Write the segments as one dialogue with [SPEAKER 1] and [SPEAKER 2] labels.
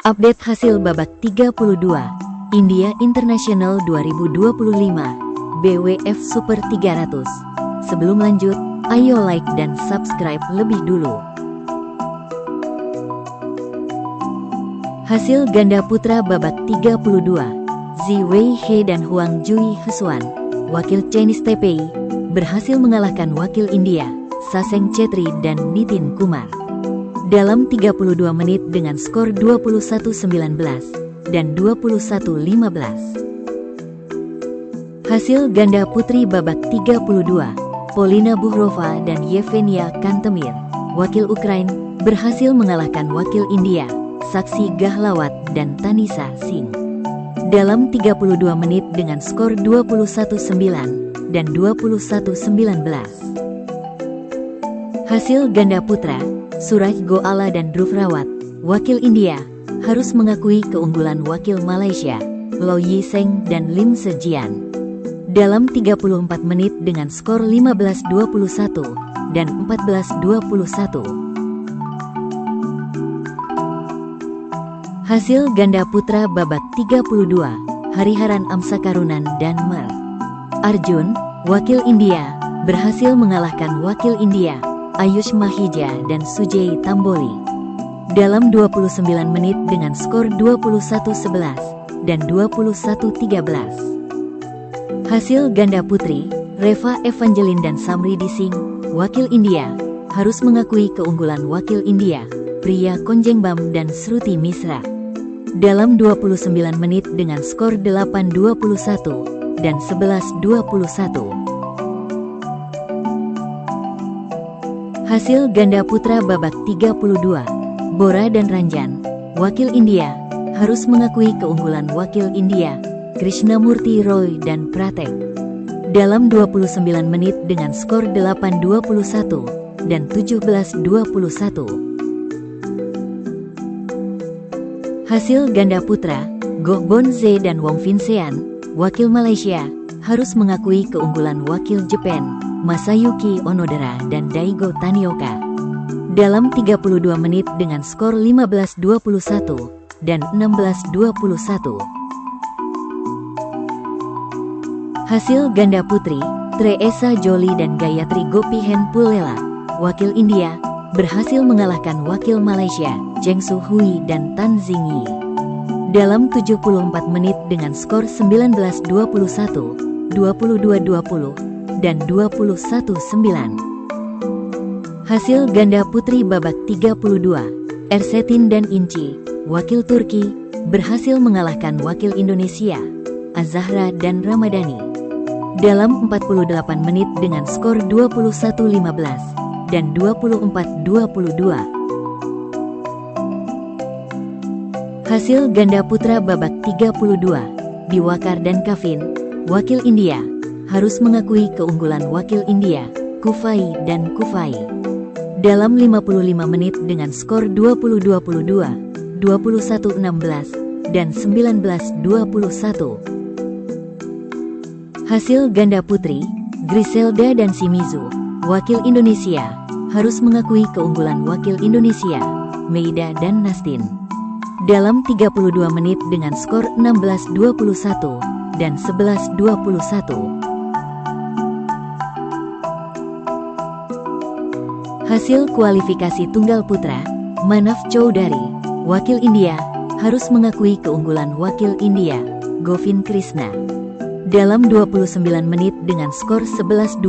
[SPEAKER 1] Update hasil babak 32 India International 2025 BWF Super 300. Sebelum lanjut, ayo like dan subscribe lebih dulu. Hasil ganda putra babak 32, Zhi Weihai dan Huang Jui Hesuan, wakil Chinese Taipei, berhasil mengalahkan wakil India, Saseng Chetri dan Nitin Kumar, dalam 32 menit dengan skor 21-19 dan 21-15. Hasil ganda putri babak 32, Polina Buhrova dan Yevgenia Kantemir, wakil Ukraina, berhasil mengalahkan wakil India, Sakshi Gahlawat dan Tanisa Singh, dalam 32 menit dengan skor 21-9 dan 21-19. Hasil ganda putra, Suraj Goala dan Dhruv Rawat, wakil India, harus mengakui keunggulan wakil Malaysia, Low Yi Seng dan Lim Sejian, dalam 34 menit dengan skor 15-21 dan 14-21. Hasil ganda putra babak 32, Hariharan Amsakarunan dan Mer. Arjun, wakil India, berhasil mengalahkan wakil India, Ayush Mahija dan Sujay Tamboli, dalam 29 menit dengan skor 21-11 dan 21-13. Hasil ganda putri, Reva Evangeline dan Samriti Singh, wakil India, harus mengakui keunggulan wakil India, Priya Konjengbam dan Shruti Mishra, dalam 29 menit dengan skor 8-21 dan 11-21. Hasil ganda putra babak 32, Bora dan Ranjan, wakil India, harus mengakui keunggulan wakil India, Krishnamurti Roy dan Pratek, dalam 29 menit dengan skor 8-21 dan 17-21. Hasil ganda putra, Goh Bon Zhe dan Wong Vin Sean, wakil Malaysia, harus mengakui keunggulan wakil Jepang, Masayuki Onodera dan Daigo Tanioka, dalam 32 menit dengan skor 15-21 dan 16-21. Hasil ganda putri, Teresa Jolie dan Gayatri Gopihen Pullela, wakil India, berhasil mengalahkan wakil Malaysia, Zheng Suhui dan Tan Xingyi, dalam 74 menit dengan skor 19-21, 22-20, dan 21-9. Hasil ganda putri babak 32, Ersetin dan Inci, wakil Turki, berhasil mengalahkan wakil Indonesia, Azahra dan Ramadhani, dalam 48 menit dengan skor 21-15 dan 24-22. Hasil ganda putra babak 32, Diwakar dan Kevin, wakil India, harus mengakui keunggulan wakil India, Kufai dan Kufai, dalam 55 menit dengan skor 20-22, 21-16, dan 19-21. Hasil ganda putri, Griselda dan Shimizu, wakil Indonesia, harus mengakui keunggulan wakil Indonesia, Meida dan Nastin, dalam 32 menit dengan skor 16-21 dan 11-21. Hasil kualifikasi tunggal putra, Manav Chowdhury, wakil India, harus mengakui keunggulan wakil India, Govind Krishna, dalam 29 menit dengan skor 11-21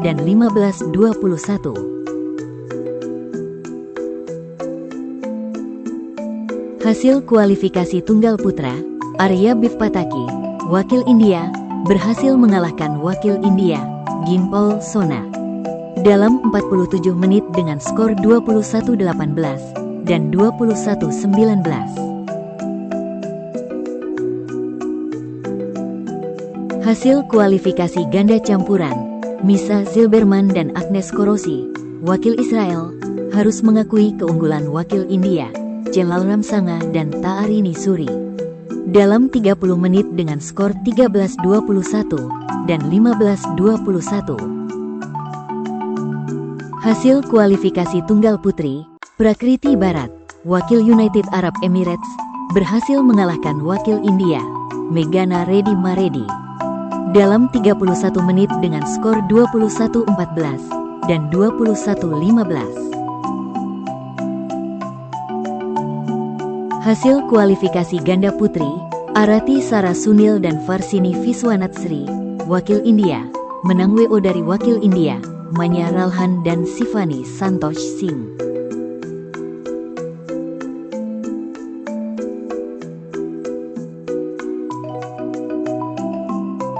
[SPEAKER 1] dan 15-21. Hasil kualifikasi tunggal putra, Arya Bivpataki, wakil India, berhasil mengalahkan wakil India, Ginpal Sona, dalam 47 menit dengan skor 21-18 dan 21-19. Hasil kualifikasi ganda campuran, Misha Zilberman dan Agnes Korosi, wakil Israel, harus mengakui keunggulan wakil India, Celal Ramsanga dan Taarini Suri, dalam 30 menit dengan skor 13-21 dan 15-21. Hasil kualifikasi tunggal putri, Prakriti Barat, wakil United Arab Emirates, berhasil mengalahkan wakil India, Meghana Reddy Maredi, dalam 31 menit dengan skor 21-14 dan 21-15. Hasil kualifikasi ganda putri, Arati Sara Sunil dan Varsini Viswanath-Sri, wakil India, menang WO dari wakil India, Manya Ralhan dan Sivani Santosh Singh.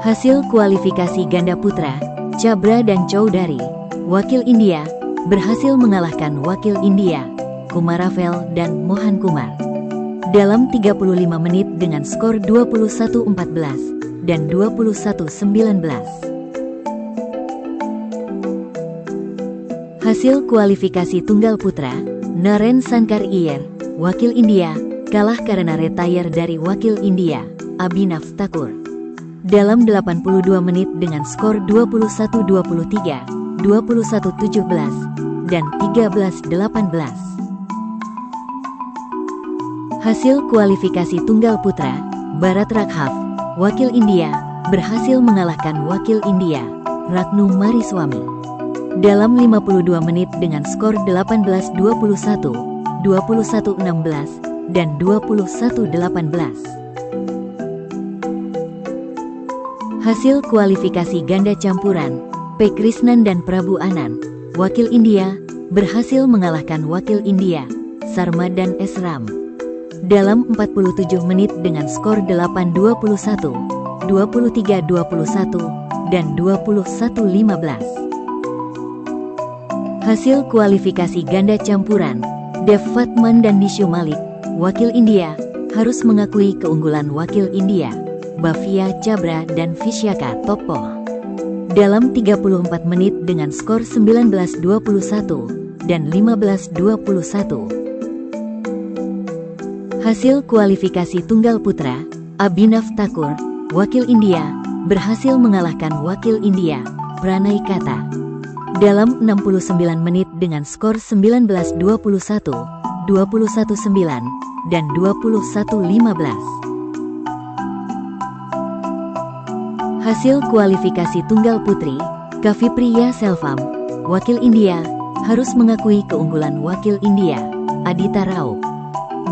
[SPEAKER 1] Hasil kualifikasi ganda putra, Chabra dan Chowdhury, wakil India, berhasil mengalahkan wakil India, Kumaravel dan Mohan Kumar, dalam 35 menit dengan skor 21-14 dan 21-19. Hasil kualifikasi tunggal putra, Naren Sankar Iyer, wakil India, kalah karena retire dari wakil India, Abhinav Thakur, dalam 82 menit dengan skor 21-23, 21-17, dan 13-18. Hasil kualifikasi tunggal putra, Bharat Raghav, wakil India, berhasil mengalahkan wakil India, Ragnu Mariswamy, dalam 52 menit dengan skor 18-21, 21-16, dan 21-18. Hasil kualifikasi ganda campuran, P. Krishnan dan Prabu Anand, wakil India, berhasil mengalahkan wakil India, Sarma dan S. Ram, dalam 47 menit dengan skor 8-21, 23-21, dan 21-15. Hasil kualifikasi ganda campuran, Dev Fatman dan Nishu Malik, wakil India, harus mengakui keunggulan wakil India, Bhavya Chabra dan Vishyaka Topoh, dalam 34 menit dengan skor 19-21 dan 15-21. Hasil kualifikasi tunggal putra, Abhinav Thakur, wakil India, berhasil mengalahkan wakil India, Pranay Kata, dalam 69 menit dengan skor 19-21, 21-9, dan 21-15. Hasil kualifikasi tunggal putri, Kavipriya Selvam, wakil India, harus mengakui keunggulan wakil India, Aditya Rao,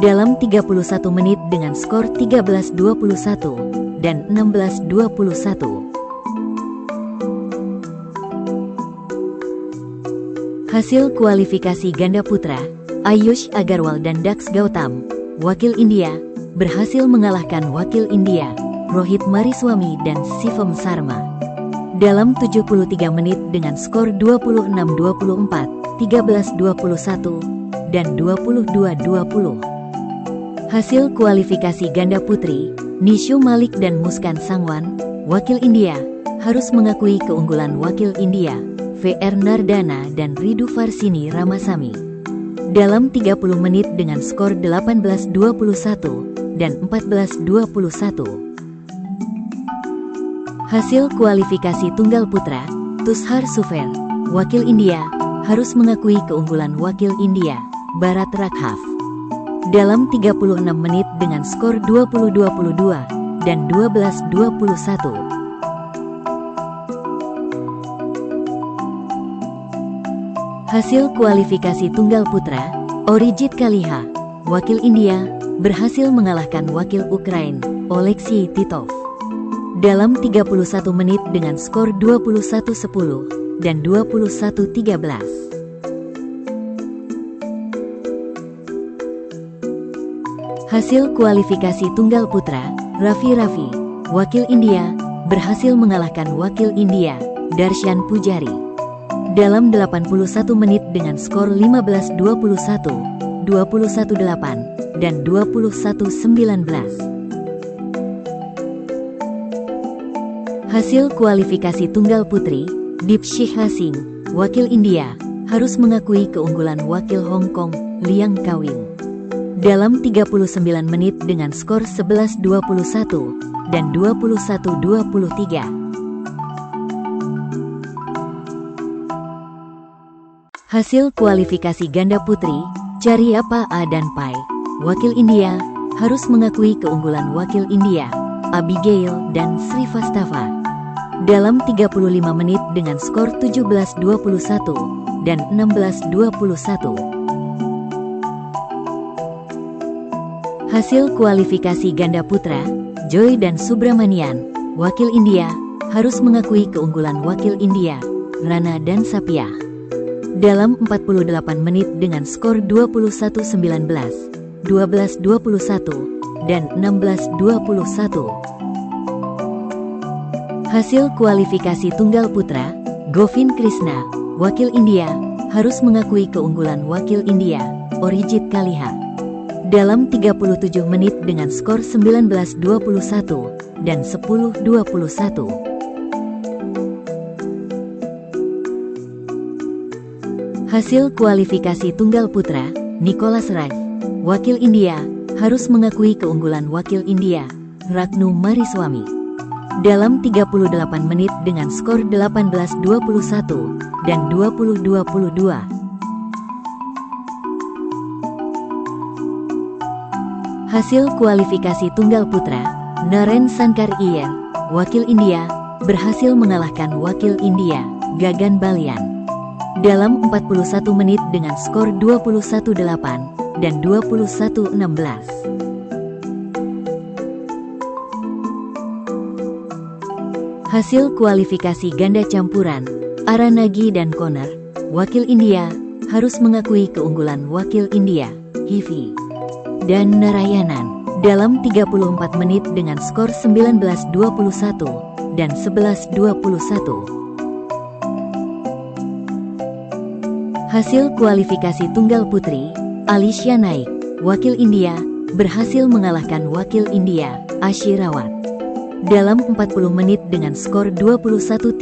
[SPEAKER 1] dalam 31 menit dengan skor 13-21 dan 16-21. Hasil kualifikasi ganda putra, Ayush Agarwal dan Dax Gautam, wakil India, berhasil mengalahkan wakil India, Rohit Mariswamy dan Shivam Sarma, dalam 73 menit dengan skor 26-24, 13-21, dan 22-20. Hasil kualifikasi ganda putri, Nishu Malik dan Muskan Sangwan, wakil India, harus mengakui keunggulan wakil India, VR Nardana dan Ridu Varsini Ramasamy, dalam 30 menit dengan skor 18-21 dan 14-21. Hasil kualifikasi tunggal putra, Tushar Sufer, wakil India, harus mengakui keunggulan wakil India, Bharat Raghav, dalam 36 menit dengan skor 20-22 dan 12-21. Hasil kualifikasi tunggal putra, Orijit Kaliha, wakil India, berhasil mengalahkan wakil Ukraina, Oleksiy Titov, dalam 31 menit dengan skor 21-10 dan 21-13. Hasil kualifikasi tunggal putra, Ravi, wakil India, berhasil mengalahkan wakil India, Darshan Pujari, dalam 81 menit dengan skor 15-21, 21-8, dan 21-19. Hasil kualifikasi tunggal putri, Deepshikha Singh, wakil India, harus mengakui keunggulan wakil Hong Kong, Liang Kawing, dalam 39 menit dengan skor 11-21 dan 21-23. Hasil kualifikasi ganda putri, Cari apa A dan Pai. Wakil India harus mengakui keunggulan wakil India, Abigail dan Srivastava. Dalam 35 menit dengan skor 17-21 dan 16-21. Hasil kualifikasi ganda putra, Joy dan Subramanian, wakil India, harus mengakui keunggulan wakil India, Rana dan Sapia. Dalam 48 menit dengan skor 21-19, 12-21, dan 16-21. Hasil kualifikasi tunggal putra, Govin Krishna, wakil India, harus mengakui keunggulan wakil India, Orijit Kaliha. Dalam 37 menit dengan skor 19-21 dan 10-21. Hasil kualifikasi tunggal putra, Nicholas Rai, wakil India, harus mengakui keunggulan wakil India, Ragnu Mariswamy. Dalam 38 menit dengan skor 18-21 dan 20-22. Hasil kualifikasi tunggal putra, Naren Shankar Iyer, wakil India, berhasil mengalahkan wakil India, Gagan Balian. Dalam 41 menit dengan skor 21-8 dan 21-16. Hasil kualifikasi ganda campuran, Aranagi dan Conner, wakil India, harus mengakui keunggulan wakil India, Hivi dan Narayanan. Dalam 34 menit dengan skor 19-21 dan 11-21. Hasil kualifikasi tunggal putri, Alisha Naik, wakil India, berhasil mengalahkan wakil India, Ashi Rawat. Dalam 40 menit dengan skor 21-13,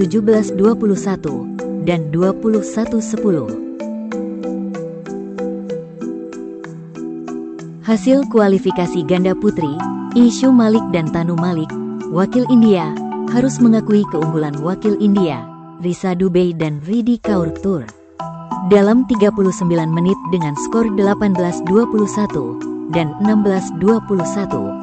[SPEAKER 1] 17-21, dan 21-10. Hasil kualifikasi ganda putri, Ishu Malik dan Tanu Malik, wakil India, harus mengakui keunggulan wakil India, Risa Dubey dan Riddhi Kaur Tur. Dalam 39 menit dengan skor 18-21 dan 16-21.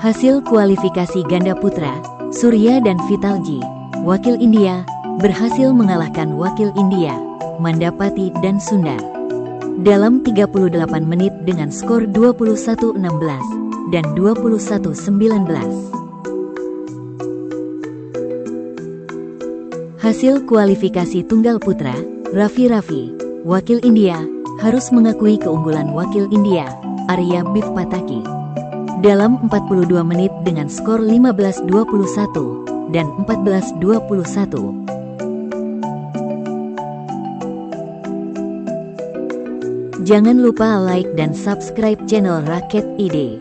[SPEAKER 1] Hasil kualifikasi ganda putra, Surya dan Vitalji, wakil India, berhasil mengalahkan wakil India, Mandapati dan Sundar. Dalam 38 menit dengan skor 21-16 dan 21-19. Hasil kualifikasi tunggal putra, Ravi, wakil India, harus mengakui keunggulan wakil India, Arya Bivpataki. Dalam 42 menit dengan skor 15-21 dan 14-21. Jangan lupa like dan subscribe channel Raket ID.